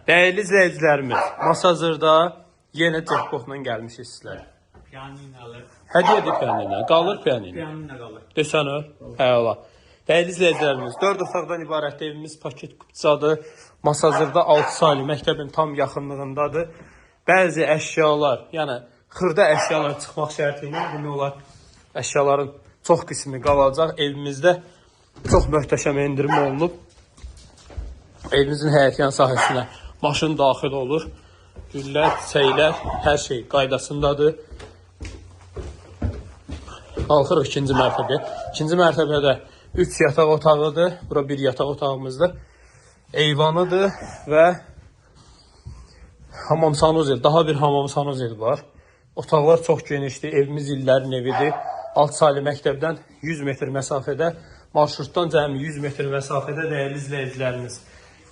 Değerli izləyicilərimiz, Masazırda yenə jackpotla gəlmişik sizlərə. Piyaninalı. Hədiyədir piyanina. Qalır piyanina. Piyanina qalır. Desən o? Həyola. Dəyərli izləyicilərimiz, 4 otaqdan ibarət evimiz paket kupçadır. Masazırda 6 saylı məktəbin tam yaxınlığındadır. Bəzi əşyalar, yəni xırda əşyalar çıxmaq şərti ilə demək olar əşyaların çox qismi qalacaq. Evimizdə çox möhtəşəm endirim olunub. Evimizin həyətyan sahəsinə maşın daxil olur. Güllər, çiçəklər, hər şey qaydasındadır. Qalxırıq ikinci mərtəbəyə. İkinci mərtəbədə 3 yataq otağıdır. Bura bir yataq otağımızdır. Eyvanıdır və hamam sanuzel. Daha bir hamam sanuzel var. Otaqlar çox genişdir. Evimiz illərin evidir. Alt saylı məktəbdən 100 metr məsafədə, marşrutdan cəmi 100 metr məsafədə dəyərli izləyicilərimiz.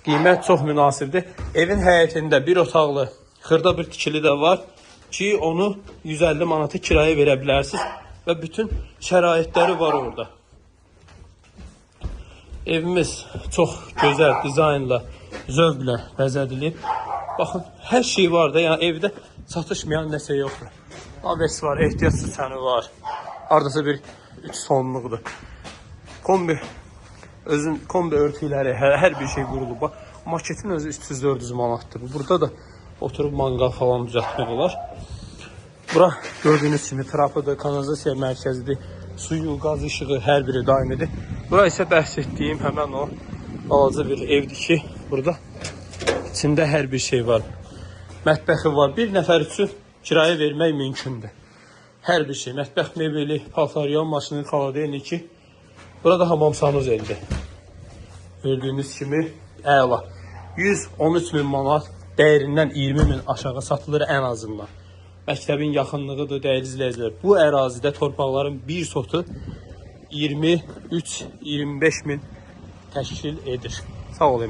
Qiymət çox münasibdir. Evin həyətində bir otaqlı xırda bir tikili də var ki, onu 150 manatı kiraya verə bilərsiniz və bütün şəraitləri var orada. Evimiz çox gözəl dizaynla, zövqlə bəzədilib. Baxın, hər şey var da, yəni evdə çatışmayan nəsə yoxdur. Aves var, ehtiyac sükanı var. Hardasa bir 3 sonluqdur. Kombi örtüləri, hər bir şey qurulub. Bax, maketin özü 300-400 manatdır. Burada da oturub manqal falan düzəltmək olar. Bura gördüyünüz kimi trapıdır, kanalizasiya mərkəzidir. Suyu, qaz, işığı hər biri daimidir. Bura isə bəhs etdiyim həmən o balaca bir evdir ki, burada içində hər bir şey var. Mətbəxi var. Bir nəfər üçün kirayə vermək mümkündür. Hər bir şey. Mətbəx mebeli, paltaryon maşını, xaladelniki. Burada hamam sanuzeldir. Gördüyünüz kimi əla. 113 min manat, dəyərindən 20 min aşağı satılır ən azından. Məktəbin yaxınlığıdır, dəyərli izləyicilər. Bu ərazidə torpaqların bir sotu 23-25 min təşkil edir. Sağ olun.